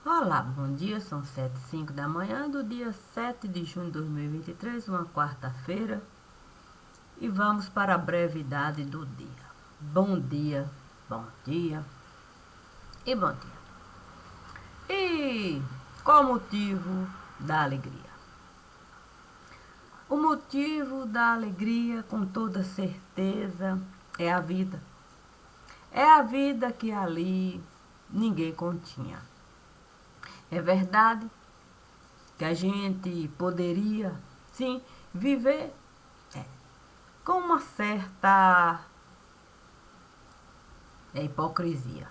Olá, bom dia, são 7h05 da manhã do dia 7 de junho de 2023, uma quarta-feira, e vamos para a brevidade do dia. Bom dia, bom dia e bom dia. E qual o motivo da alegria? O motivo da alegria, com toda certeza, é a vida. É a vida que ali ninguém continha. É verdade que a gente poderia, sim, viver com uma certa hipocrisia.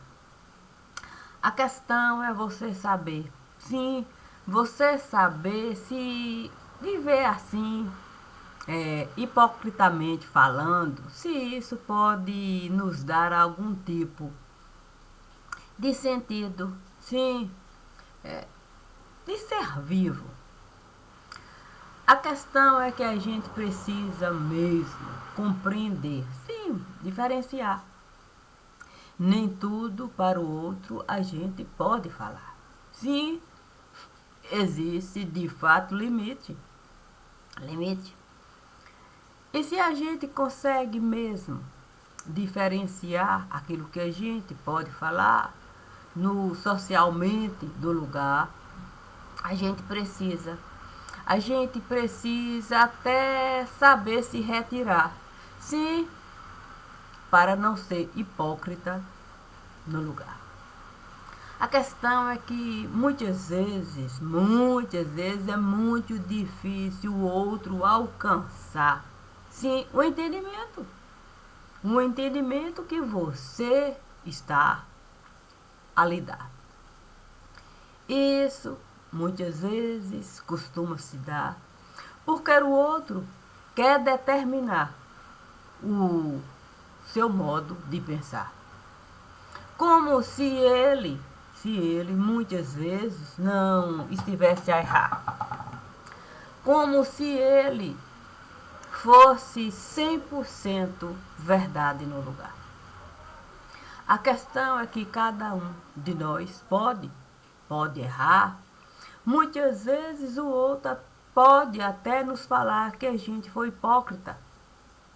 A questão é você saber, sim, você saber se viver assim, hipocritamente falando, se isso pode nos dar algum tipo de sentido, sim, de ser vivo. A questão é que a gente precisa mesmo compreender, sim, diferenciar. Nem tudo para o outro a gente pode falar. Sim, existe de fato limite. Limite. E se a gente consegue mesmo diferenciar aquilo que a gente pode falar no socialmente do lugar, a gente precisa. A gente precisa até saber se retirar. Sim, para não ser hipócrita no lugar. A questão é que muitas vezes é muito difícil o outro alcançar, sim, o entendimento. Um entendimento que você está a lidar. Isso muitas vezes costuma se dar porque o outro quer determinar o seu modo de pensar. Como se ele muitas vezes não estivesse a errar. Como se ele fosse 100% verdade no lugar. A questão é que cada um de nós pode errar. Muitas vezes o outro pode até nos falar que a gente foi hipócrita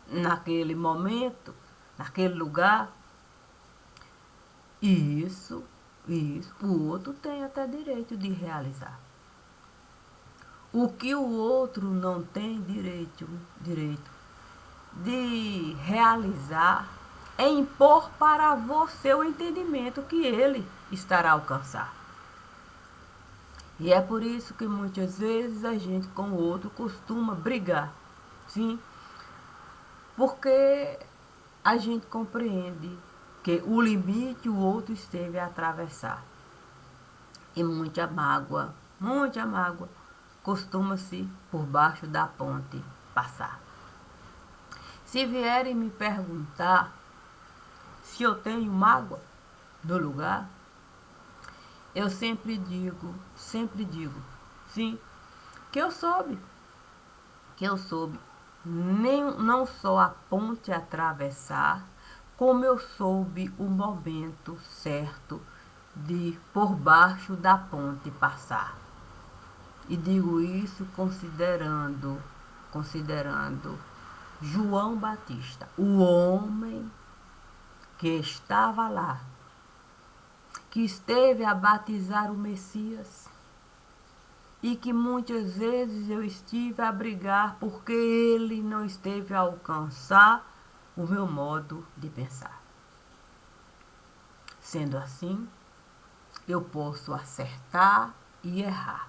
naquele momento, naquele lugar. Isso, o outro tem até direito de realizar. O que o outro não tem direito de realizar é impor para você o entendimento que ele estará a alcançar. E é por isso que muitas vezes a gente com o outro costuma brigar. Sim, porque a gente compreende que o limite o outro esteve a atravessar. E muita mágoa costuma-se por baixo da ponte passar. Se vierem me perguntar se eu tenho mágoa no lugar, eu sempre digo, sim, que eu soube, nem, não só a ponte atravessar, como eu soube o momento certo de por baixo da ponte passar. E digo isso considerando João Batista, o homem que estava lá, que esteve a batizar o Messias e que muitas vezes eu estive a brigar porque ele não esteve a alcançar o meu modo de pensar. Sendo assim, eu posso acertar e errar,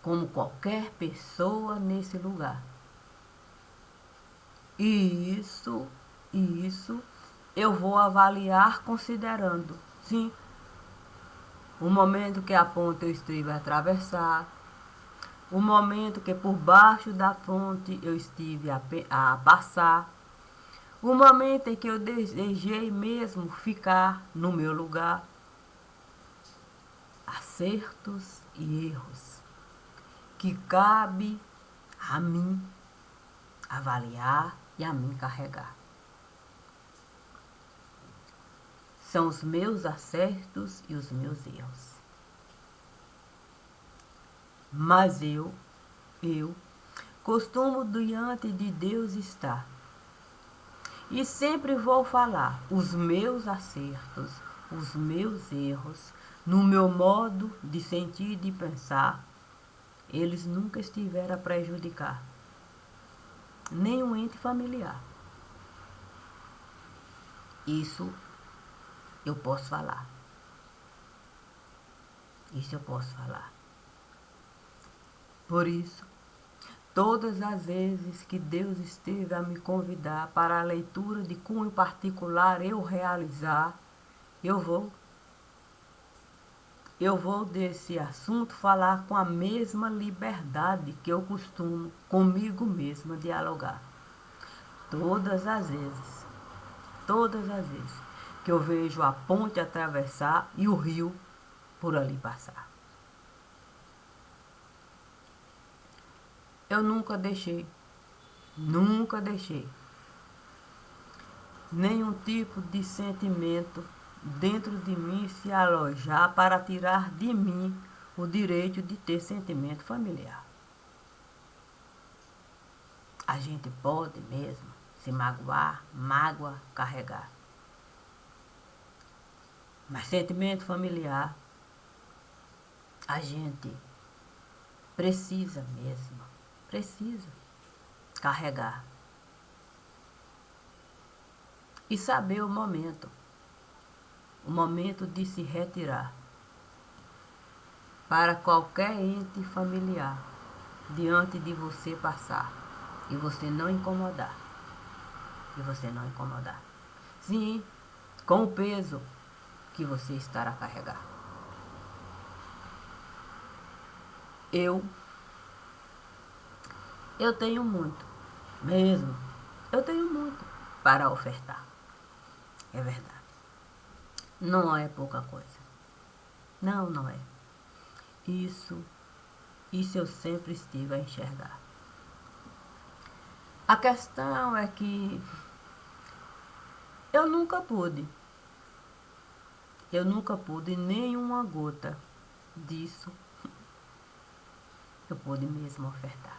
como qualquer pessoa nesse lugar. E isso eu vou avaliar considerando, sim, o momento que a ponte eu estive a atravessar, o momento que por baixo da ponte eu estive a passar, o momento em que eu desejei mesmo ficar no meu lugar. Acertos e erros que cabe a mim avaliar e a mim carregar. são os meus acertos e os meus erros. Mas eu costumo diante de Deus estar. E sempre vou falar os meus acertos, os meus erros, no meu modo de sentir e de pensar, eles nunca estiveram a prejudicar nenhum ente familiar. Isso eu posso falar. Isso eu posso falar. Por isso, todas as vezes que Deus esteve a me convidar para a leitura de cunho particular eu realizar, eu vou desse assunto falar com a mesma liberdade que eu costumo comigo mesma dialogar. Todas as vezes que eu vejo a ponte atravessar e o rio por ali passar. Eu nunca deixei nenhum tipo de sentimento dentro de mim se alojar para tirar de mim o direito de ter sentimento familiar. A gente pode mesmo se magoar, mágoa carregar. Mas sentimento familiar, a gente precisa carregar. E saber o momento de se retirar para qualquer ente familiar diante de você passar e você não incomodar. Sim, com o peso que você estará a carregar. Eu tenho muito, mesmo, eu tenho muito para ofertar. É verdade. Não é pouca coisa. Não é. Isso eu sempre estive a enxergar. A questão é que eu nunca pude nenhuma gota disso eu pude mesmo ofertar.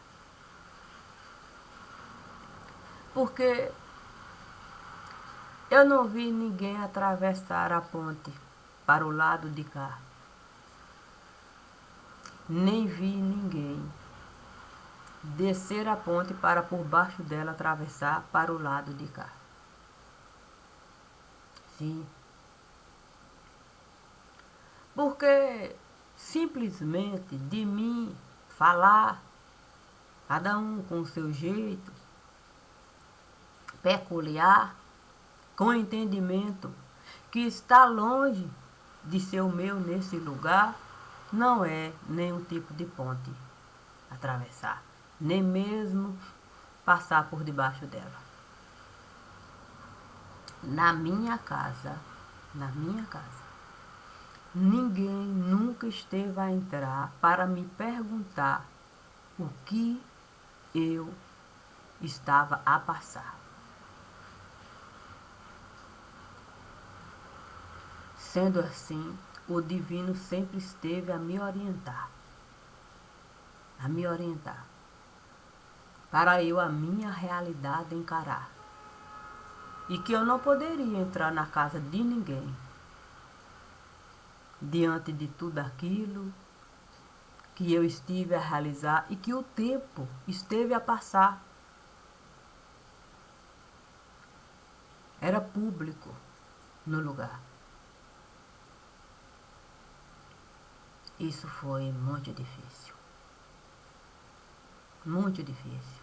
Porque eu não vi ninguém atravessar a ponte para o lado de cá. Nem vi ninguém descer a ponte para por baixo dela atravessar para o lado de cá. Sim. Porque simplesmente de mim falar, cada um com o seu jeito peculiar, com entendimento que está longe de ser o meu nesse lugar, não é nenhum tipo de ponte atravessar, nem mesmo passar por debaixo dela. Na minha casa, ninguém nunca esteve a entrar para me perguntar o que eu estava a passar. Sendo assim, o divino sempre esteve a me orientar, para eu a minha realidade encarar. E que eu não poderia entrar na casa de ninguém, diante de tudo aquilo que eu estive a realizar e que o tempo esteve a passar. Era público no lugar. Isso foi muito difícil. Muito difícil.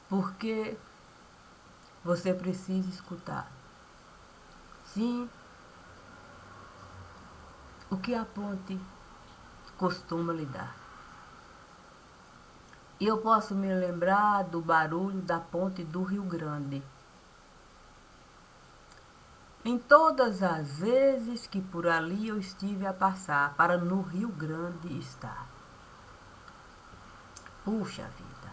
Porque você precisa escutar. Sim, o que a ponte costuma lhe dar. E eu posso me lembrar do barulho da ponte do Rio Grande. Em todas as vezes que por ali eu estive a passar para no Rio Grande estar. Puxa vida!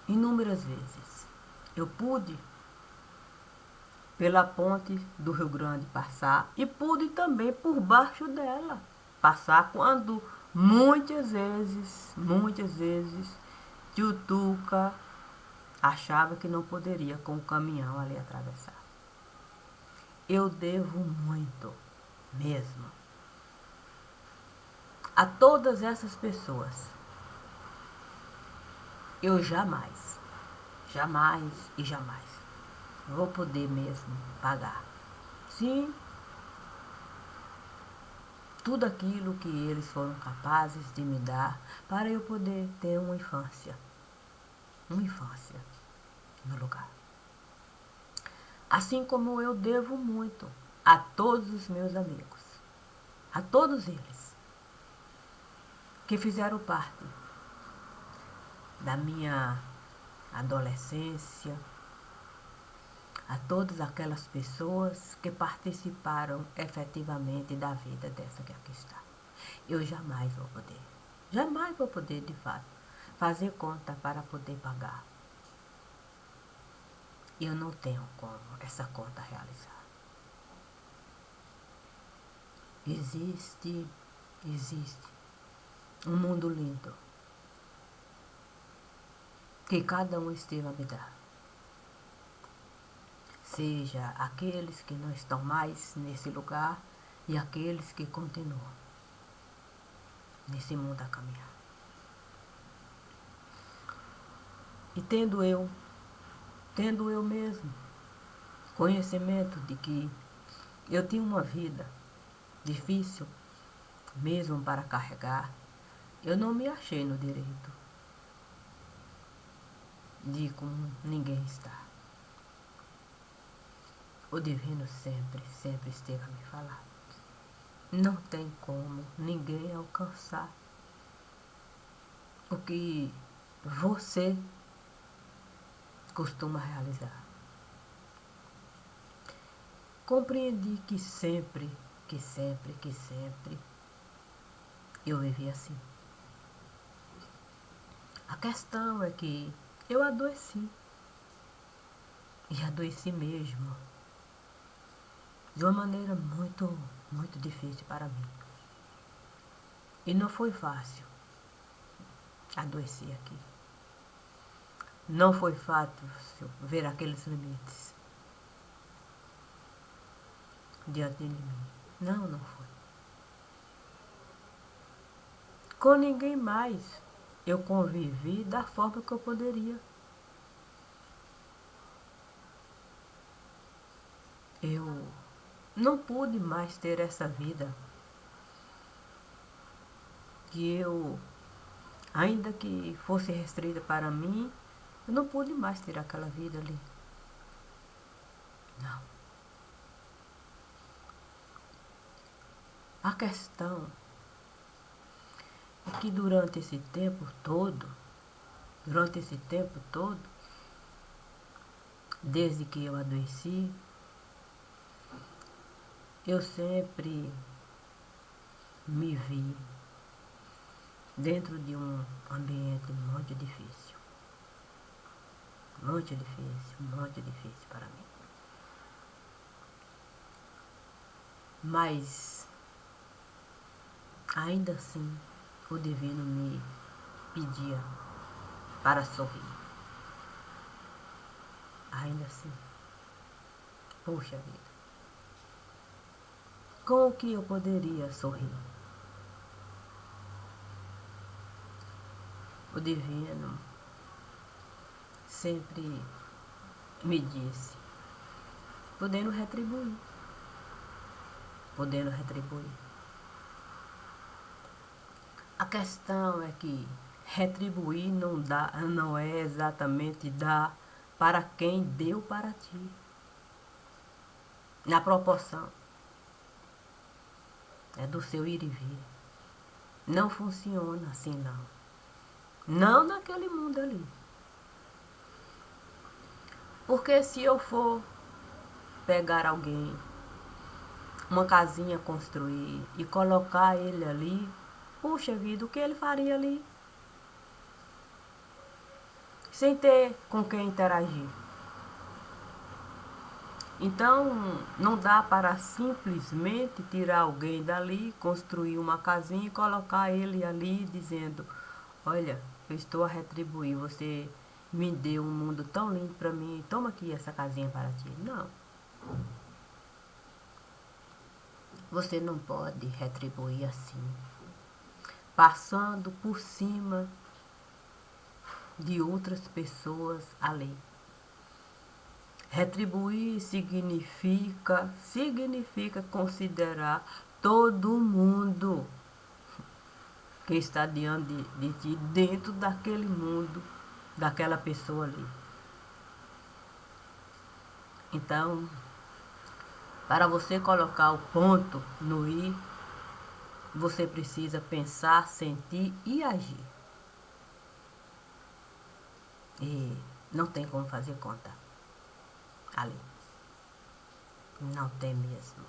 Inúmeras vezes eu pude pela ponte do Rio Grande passar e pude também por baixo dela passar quando muitas vezes, tio Tuca achava que não poderia com o caminhão ali atravessar. Eu devo muito, mesmo, a todas essas pessoas. Eu jamais, jamais e jamais vou poder mesmo pagar. Sim, tudo aquilo que eles foram capazes de me dar para eu poder ter uma infância no lugar. Assim como eu devo muito a todos os meus amigos, a todos eles que fizeram parte da minha adolescência, a todas aquelas pessoas que participaram efetivamente da vida dessa que aqui está. Eu jamais vou poder de fato fazer conta para poder pagar. Eu não tenho como essa conta realizar. Existe um mundo lindo que cada um esteja a me dar. Seja aqueles que não estão mais nesse lugar e aqueles que continuam nesse mundo a caminhar. E tendo eu mesmo conhecimento de que eu tinha uma vida difícil mesmo para carregar, eu não me achei no direito de como ninguém está. O divino sempre esteve a me falar. Não tem como ninguém alcançar o que você costuma realizar. Compreendi que sempre eu vivi assim. A questão é que eu adoeci. E adoeci mesmo. De uma maneira muito difícil para mim. E não foi fácil adoecer aqui. Não foi fácil ver aqueles limites diante de mim. Não foi. Com ninguém mais eu convivi da forma que eu poderia. Eu não pude mais ter essa vida que eu, ainda que fosse restrita para mim, eu não pude mais ter aquela vida ali. Não. A questão é que durante esse tempo todo, desde que eu adoeci, eu sempre me vi dentro de um ambiente muito difícil. Muito difícil para mim. Mas, ainda assim, o divino me pedia para sorrir. Ainda assim, poxa vida, com o que eu poderia sorrir? O divino sempre me disse, podendo retribuir. A questão é que retribuir não é exatamente dar para quem deu para ti. Na proporção. É do seu ir e vir. Não funciona assim não. Não naquele mundo ali. Porque se eu for pegar alguém, uma casinha construir e colocar ele ali, puxa vida, o que ele faria ali? Sem ter com quem interagir. Então, não dá para simplesmente tirar alguém dali, construir uma casinha e colocar ele ali dizendo: olha, eu estou a retribuir, você me deu um mundo tão lindo para mim, toma aqui essa casinha para ti. Não. Você não pode retribuir assim, passando por cima de outras pessoas ali. Retribuir significa considerar todo mundo que está diante de ti, dentro daquele mundo, daquela pessoa ali. Então, para você colocar o ponto no i, você precisa pensar, sentir e agir. E não tem como fazer conta ali. Não tem mesmo.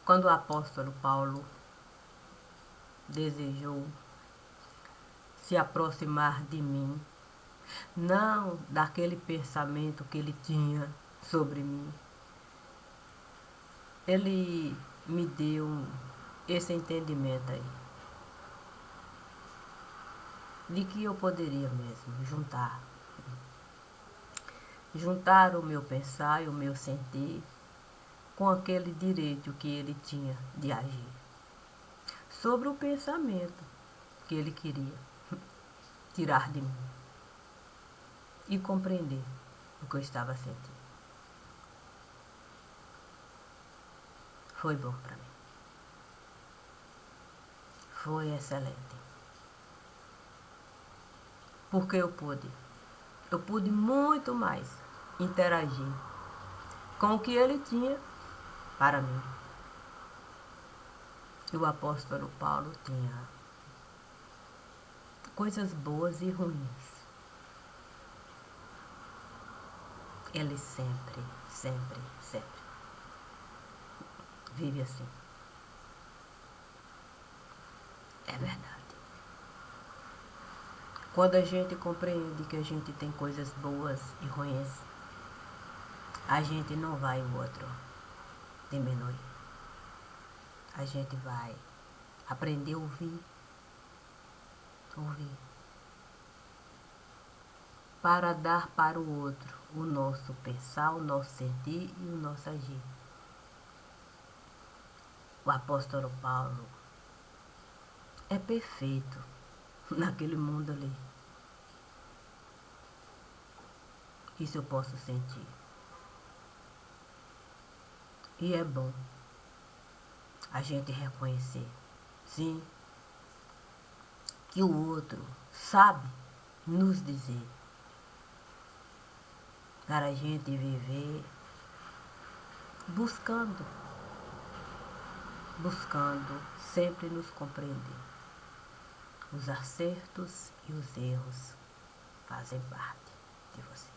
Quando o apóstolo Paulo desejou se aproximar de mim, não daquele pensamento que ele tinha sobre mim, ele me deu esse entendimento aí, de que eu poderia mesmo juntar o meu pensar e o meu sentir com aquele direito que ele tinha de agir sobre o pensamento que ele queria tirar de mim e compreender o que eu estava sentindo. Foi bom para mim. Foi excelente. Porque eu pude muito mais interagir com o que ele tinha para mim. E o apóstolo Paulo tinha coisas boas e ruins. Ele sempre vive assim. É verdade. Quando a gente compreende que a gente tem coisas boas e ruins, a gente não vai o outro diminuir. A gente vai aprender a ouvir, para dar para o outro o nosso pensar, o nosso sentir e o nosso agir. O apóstolo Paulo é perfeito naquele mundo ali. Isso eu posso sentir. E é bom a gente reconhecer, sim, que o outro sabe nos dizer para a gente viver buscando sempre nos compreender. Os acertos e os erros fazem parte de você.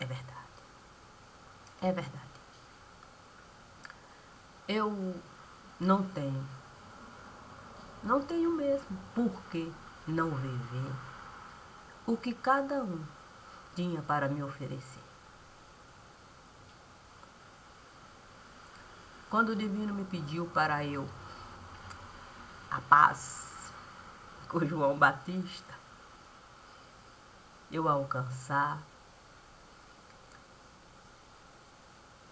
É verdade. É verdade. Eu não tenho mesmo por que não viver o que cada um tinha para me oferecer. Quando o divino me pediu para eu a paz com João Batista, eu alcançar,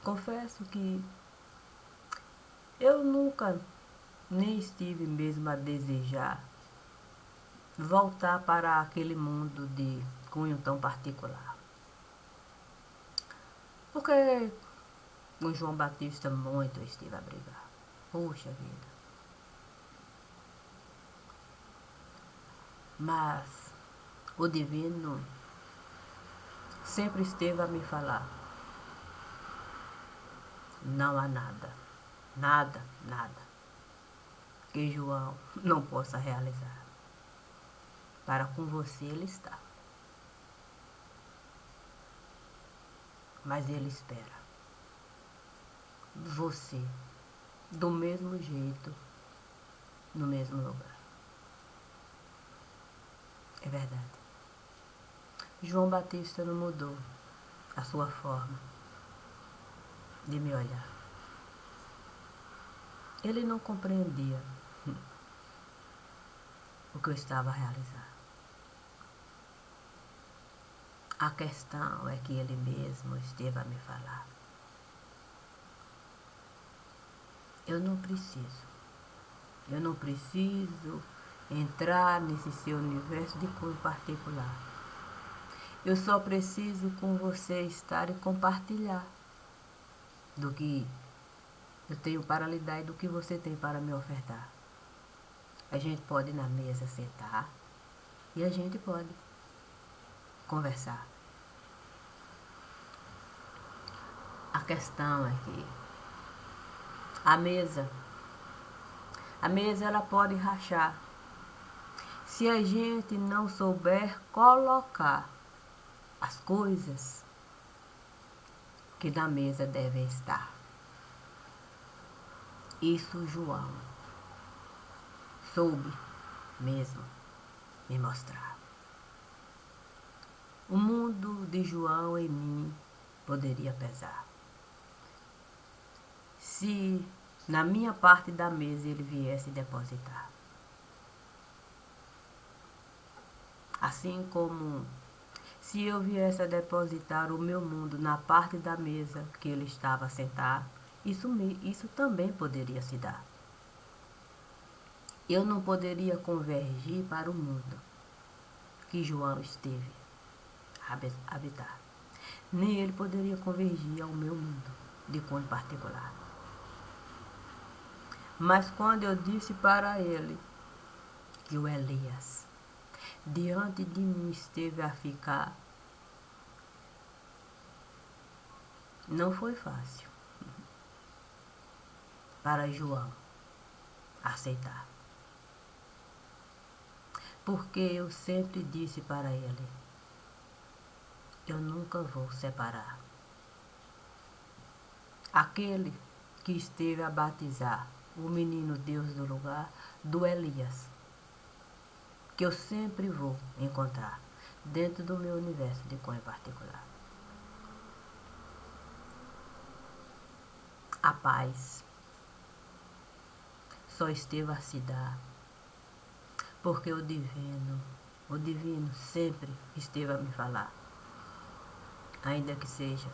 confesso que eu nunca nem estive mesmo a desejar voltar para aquele mundo de cunho tão particular. Porque com João Batista muito eu estive a brigar. Puxa vida. Mas o divino sempre esteve a me falar: não há nada que João não possa realizar. Para com você ele está. Mas ele espera você do mesmo jeito, no mesmo lugar. É verdade. João Batista não mudou. a sua forma de me olhar. Ele não compreendia o que eu estava a realizar. A questão é que ele mesmo esteve a me falar. Eu não preciso entrar nesse seu universo de cunho particular. Eu só preciso com você estar e compartilhar do que eu tenho para lhe dar e do que você tem para me ofertar. A gente pode ir na mesa sentar e a gente pode conversar. A questão é que a mesa ela pode rachar se a gente não souber colocar as coisas que na mesa devem estar. Isso João soube mesmo me mostrar. O mundo de João em mim poderia pesar se na minha parte da mesa ele viesse depositar. Assim como se eu viesse a depositar o meu mundo na parte da mesa que ele estava sentado, isso também poderia se dar. Eu não poderia convergir para o mundo que João esteve a habitar. Nem ele poderia convergir ao meu mundo de cunho particular. Mas quando eu disse para ele que o Elias diante de mim esteve a ficar, não foi fácil para João aceitar. Porque eu sempre disse para ele, eu nunca vou separar aquele que esteve a batizar o menino Deus do lugar do Elias, que eu sempre vou encontrar dentro do meu universo de cunho particular. A paz só esteve a se dar porque o divino sempre esteve a me falar. Ainda que seja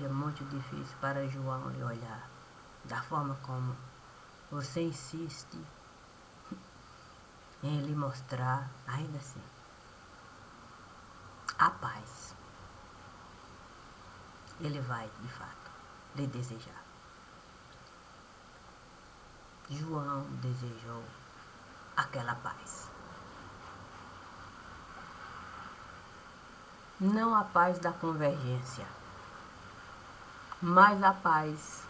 muito difícil para João lhe olhar da forma como você insiste em lhe mostrar, ainda assim, a paz ele vai, de fato, lhe desejar. João desejou aquela paz. Não a paz da convergência, mas a paz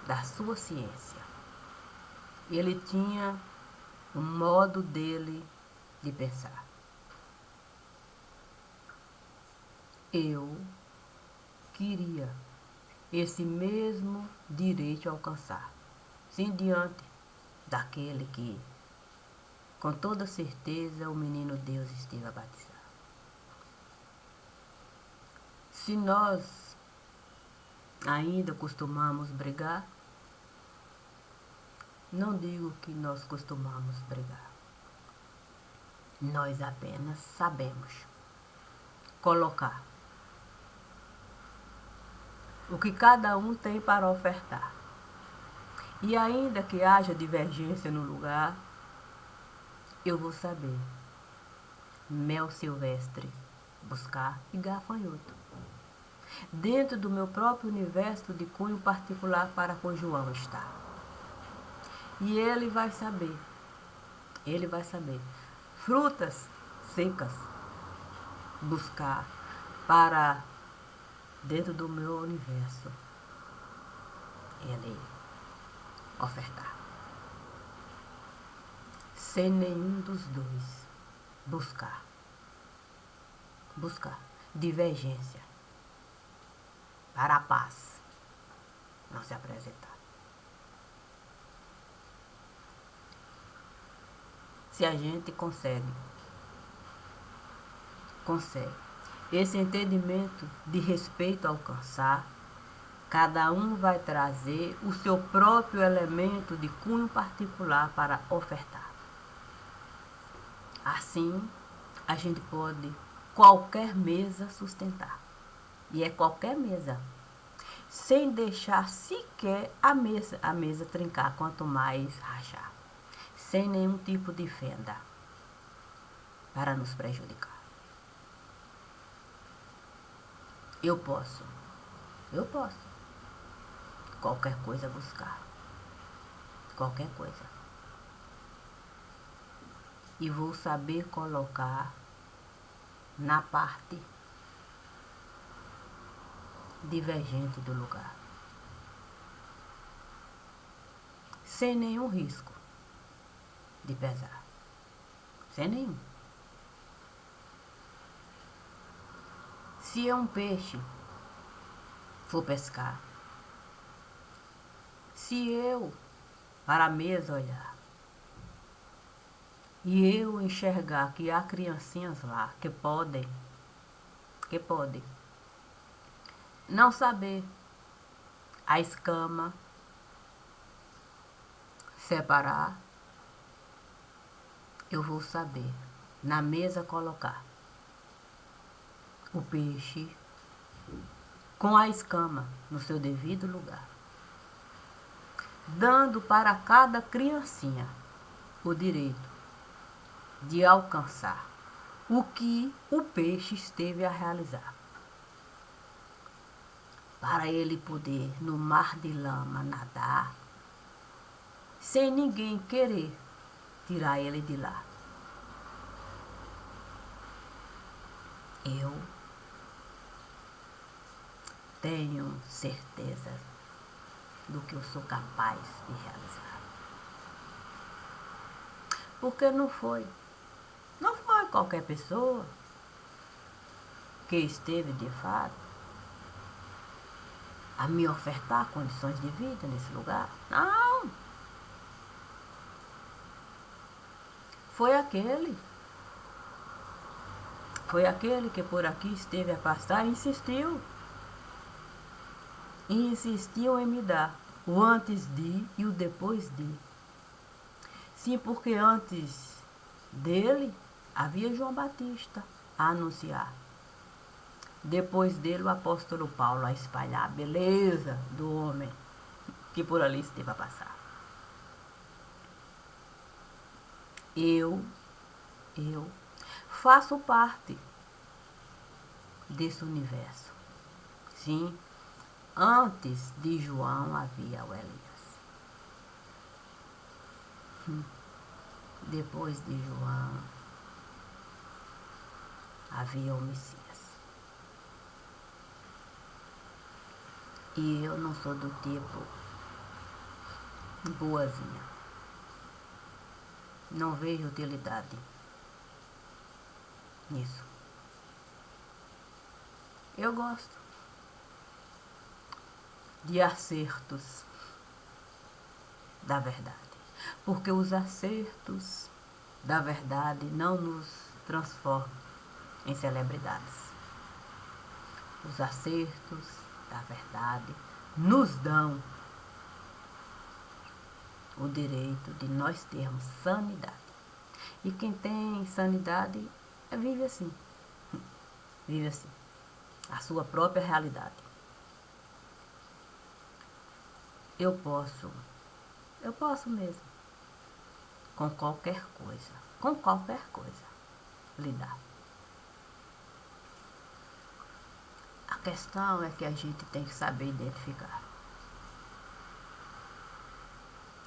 da sua ciência. Ele tinha o modo dele de pensar. Eu queria esse mesmo direito a alcançar, sim, diante daquele que, com toda certeza, o menino Deus esteve a batizar. Se nós ainda costumamos brigar, não digo que nós costumamos brigar. Nós apenas sabemos colocar o que cada um tem para ofertar. E ainda que haja divergência no lugar, eu vou saber mel silvestre buscar e gafanhoto dentro do meu próprio universo de cunho particular para com João estar. E ele vai saber frutas secas buscar para dentro do meu universo ele ofertar. Sem nenhum dos dois buscar divergência para a paz não se apresentar. Se a gente consegue esse entendimento de respeito alcançar, cada um vai trazer o seu próprio elemento de cunho particular para ofertar. Assim, a gente pode qualquer mesa sustentar. E é qualquer mesa. Sem deixar sequer a mesa trincar, quanto mais rachar. Sem nenhum tipo de fenda para nos prejudicar. Eu posso. Qualquer coisa buscar. Qualquer coisa. E vou saber colocar na parte divergente do lugar. Sem nenhum risco de pesar. Sem nenhum. Se é um peixe for pescar, se eu para a mesa olhar e eu enxergar que há criancinhas lá que podem não saber a escama separar, eu vou saber na mesa colocar o peixe com a escama no seu devido lugar, dando para cada criancinha o direito de alcançar o que o peixe esteve a realizar. Para ele poder, no mar de lama, nadar, sem ninguém querer tirar ele de lá. Eu tenho certeza do que eu sou capaz de realizar. Porque não foi qualquer pessoa que esteve de fato a me ofertar condições de vida nesse lugar. Não. Foi aquele que por aqui esteve a passar e insistiu. E insistiu em me dar o antes de e o depois de. Sim, porque antes dele havia João Batista a anunciar. Depois dele o apóstolo Paulo a espalhar a beleza do homem que por ali esteve a passar. Eu faço parte desse universo. Sim, antes de João havia o Elias. Depois de João havia o Messias. E eu não sou do tipo boazinha. Não vejo utilidade nisso. Eu gosto de acertos da verdade. Porque os acertos da verdade não nos transformam em celebridades. Os acertos da verdade nos dão o direito de nós termos sanidade. E quem tem sanidade vive assim. Vive assim. A sua própria realidade. Eu posso mesmo, com qualquer coisa, lidar. A questão é que a gente tem que saber identificar.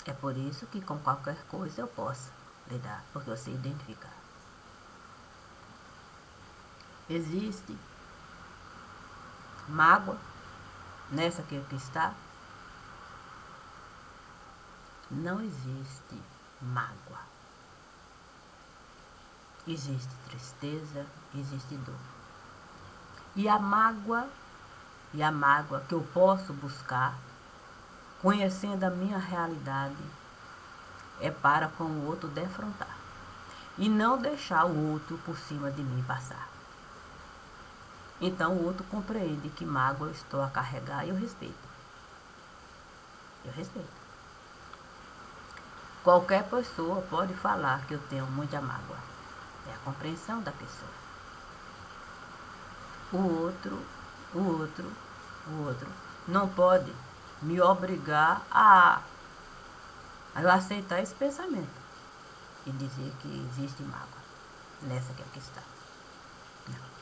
É por isso que com qualquer coisa eu posso lidar, porque eu sei identificar. Existe mágoa nessa que aqui está? Não existe mágoa. Existe tristeza, existe dor. E a mágoa que eu posso buscar, conhecendo a minha realidade, é para com o outro defrontar. E não deixar o outro por cima de mim passar. Então o outro compreende que mágoa eu estou a carregar e eu respeito. Eu respeito. Qualquer pessoa pode falar que eu tenho muita mágoa. É a compreensão da pessoa. O outro não pode me obrigar a eu aceitar esse pensamento e dizer que existe mágoa nessa que aqui está. Não.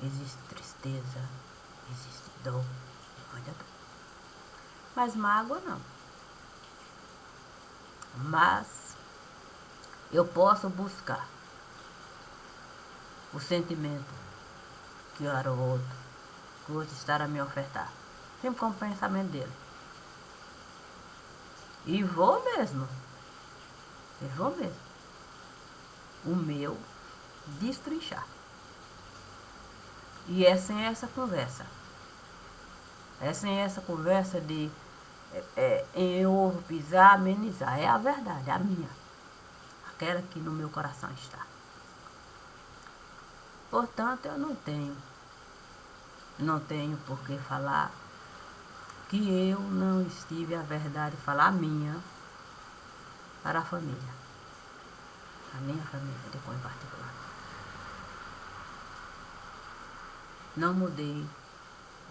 Existe tristeza, existe dor, muita dor. Mas mágoa não. Mas eu posso buscar o sentimento que era o outro está a me ofertar. Sempre com o pensamento dele. E vou mesmo. O meu destrinchar. E é sem essa conversa. É sem essa conversa de em ovo pisar, amenizar. É a verdade, a minha. Aquela que no meu coração está. Portanto, eu não tenho por que falar que eu não estive a verdade, falar a minha para a família. A minha família, depois em particular. Não mudei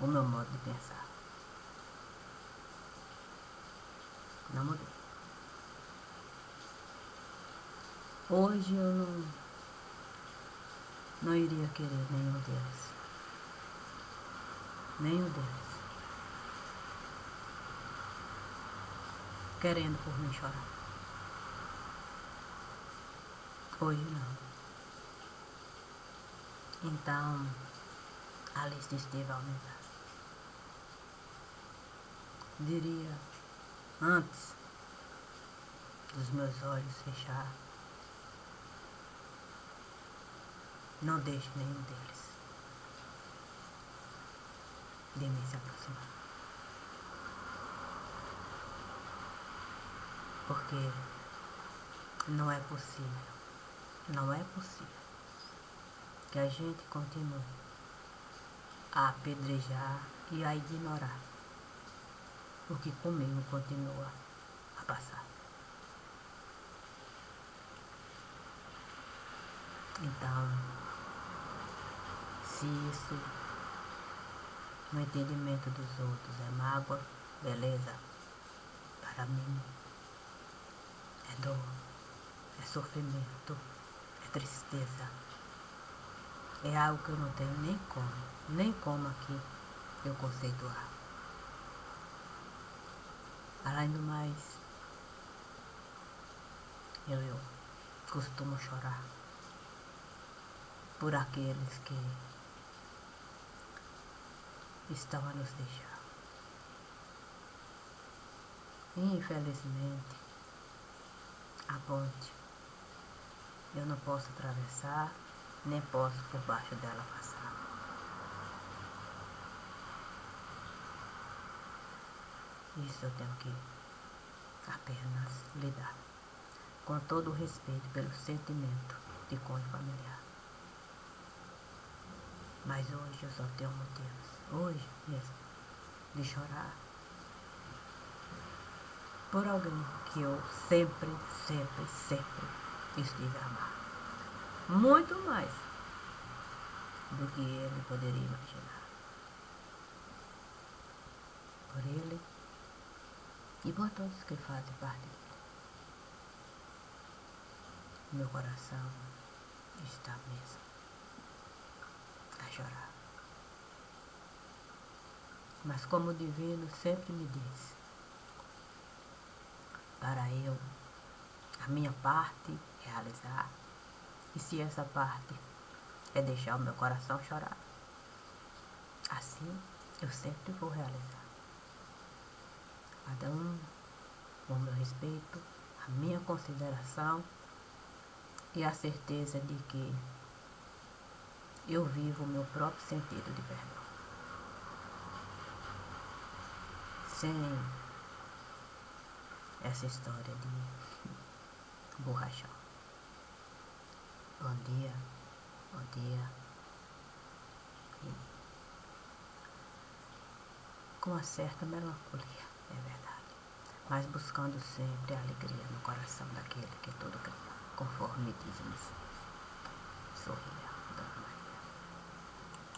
o meu modo de pensar. Não mudei. Hoje eu não iria querer nenhum deles. Nenhum deles. Querendo por mim chorar. Hoje não. Então, a lista esteve aumentada. Diria, antes dos meus olhos fechar, não deixe nenhum deles de mim se aproximar. Porque não é possível que a gente continue a apedrejar e a ignorar o que comigo continua a passar. Então, se isso no entendimento dos outros é mágoa, beleza, para mim é dor, é sofrimento, é tristeza. É algo que eu não tenho nem como aqui eu conceituar. Além do mais, eu costumo chorar por aqueles que estão a nos deixar. Infelizmente, a ponte eu não posso atravessar, nem posso por baixo dela passar. Isso eu tenho que apenas lidar, com todo o respeito pelo sentimento de cônjuge familiar. Mas hoje eu só tenho motivos, hoje mesmo, de chorar por alguém que eu sempre estive a amar. Muito mais do que ele poderia imaginar. Por ele e por todos que fazem parte dele. Meu coração está mesmo a chorar. Mas como o divino sempre me disse, para eu, a minha parte, realizar, e se essa parte é deixar o meu coração chorar, assim eu sempre vou realizar. Cada um com o meu respeito, a minha consideração e a certeza de que eu vivo o meu próprio sentido de perdão. Sem essa história de borrachão. Bom dia com uma certa melancolia, é verdade, mas buscando sempre a alegria no coração daquele que tudo cria, conforme diz